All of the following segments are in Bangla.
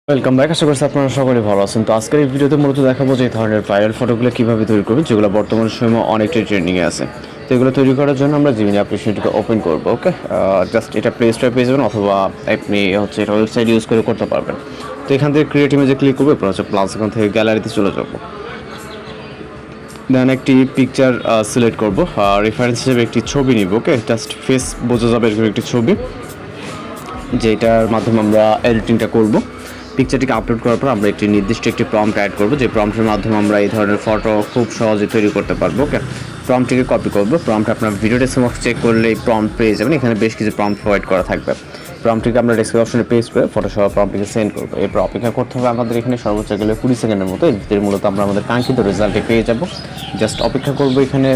Welcome back. আশা করছি আপনারা সকলে ভালো আছেন। তো আজকের এই ভিডিওতে মূলত দেখাবো যে এই ধরনের ভাইরাল ফটোগুলো কীভাবে তৈরি করবেন, যেগুলো বর্তমান সময়ে অনেকটাই ট্রেন্ডিংয়ে আছে। তো এগুলো তৈরি করার জন্য আমরা জিমিনি অ্যাপ্লিকেশনটিকে ওপেন করবো। ওকে, জাস্ট এটা প্লে স্টোরে পেয়ে যাবেন, অথবা আপনি এটা ওয়েবসাইট ইউজ করে করতে পারবেন। তো এখান থেকে ক্রিয়েট ইমেজে ক্লিক করবো, এরপর প্লাস এখান থেকে গ্যালারিতে চলে যাবো। দেন একটি পিকচার সিলেক্ট করবো, রেফারেন্স হিসেবে একটি ছবি নিব। ওকে, জাস্ট ফেস বোঝা যাবে এরকম একটি ছবি, যেটার মাধ্যমে আমরা এডিটিংটা করব। পিকচারটিকে আপলোড করার পর আমরা একটি নির্দিষ্ট প্রম্পট অ্যাড করব, যে প্রম্পটের মাধ্যমে আমরা এই ধরনের ফটো খুব সহজে তৈরি করতে পারবো। ওকে, প্রম্পটটিকে কপি করব। প্রম্পট আপনার ভিডিও ডেসক্রিপশন চেক করলে এই প্রম্পট পেয়ে যাবেন, এখানে বেশ কিছু প্রম্পট প্রোভাইড করা থাকবে। প্রম্পটটিকে আমরা ডেসক্রিপশনে পেস্ট করে ফটোশপ প্রম্পটটিকে সেন্ড করবো। এরপর অপেক্ষা করতে হবে আমাদের এখানে সর্বোচ্চ গেলে 20 সেকেন্ডের মতো। এর মূলত আমরা আমাদের কাঙ্ক্ষিত রেজাল্টে পেয়ে যাব। জাস্ট অপেক্ষা করবো, এখানে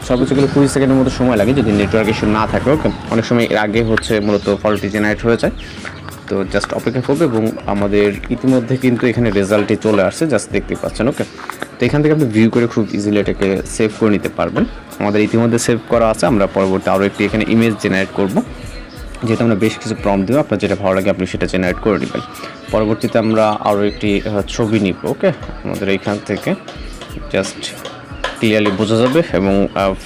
সর্বোচ্চ গেলে 20 সেকেন্ডের মতো সময় লাগে যদি নেটওয়ার্ক ইস্যু না থাকে। ওকে, অনেক সময় এর আগে মূলত ফটোটি জেনারেট হয়ে যায়। তো জাস্ট অপেক্ষা করবে এবং আমাদের ইতিমধ্যে কিন্তু এখানে রেজাল্টটি চলে আসছে, জাস্ট দেখতে পাচ্ছেন। ওকে, তো এখান থেকে আপনি ভিউ করে খুব ইজিলি এটাকে সেভ করে নিতে পারবেন। আমাদের ইতিমধ্যে সেভ করা আছে। আমরা পরবর্তী আরও একটি এখানে ইমেজ জেনারেট করব, যেহেতু আমরা বেশ কিছু প্রম্পট দেবো। আপনার যেটা ভালো লাগে আপনি সেটা জেনারেট করে নেবেন। পরবর্তীতে আমরা আরও একটি ছবি নিব। ওকে, আমাদের এইখান থেকে জাস্ট ক্লিয়ারলি বোঝা যাবে এবং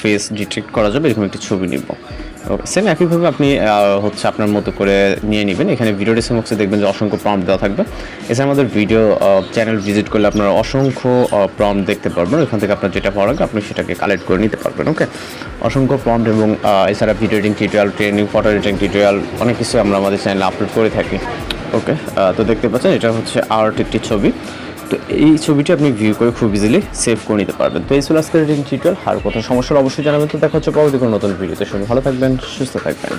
ফেস ডিটেক্ট করা যাবে এরকম একটি ছবি নিব। ওকে, সেম একইভাবে আপনি আপনার মতো করে নিয়ে নেবেন। এখানে ভিডিও ডেসক্রিপশনে দেখবেন যে অসংখ্য প্রম্পট দেওয়া থাকবে। এছাড়া আমাদের ভিডিও চ্যানেল ভিজিট করলে আপনারা অসংখ্য প্রম্পট দেখতে পারবেন। এখান থেকে আপনার যেটা ভালো লাগে আপনি সেটাকে কালেক্ট করে নিতে পারবেন। ওকে, অসংখ্য প্রম্পট এবং এছাড়া video editing tutorial, training, photo editing tutorial অনেক কিছু আমরা আমাদের চ্যানেলে আপলোড করে থাকি। ওকে, তো দেখতে পাচ্ছেন এটা হচ্ছে আর্ট একটি ছবি। তো এই ছবিটি আপনি ভিউ করে খুব ইজিলি সেভ করে নিতে পারবেন। তো এই ছিল আজকের এডিটিং টিউটোরিয়াল। আর কোথাও সমস্যা অবশ্যই জানাবেন। তো দেখা হচ্ছে পরবর্তী কোনো নতুন ভিডিওতে। সবাই ভালো থাকবেন, সুস্থ থাকবেন।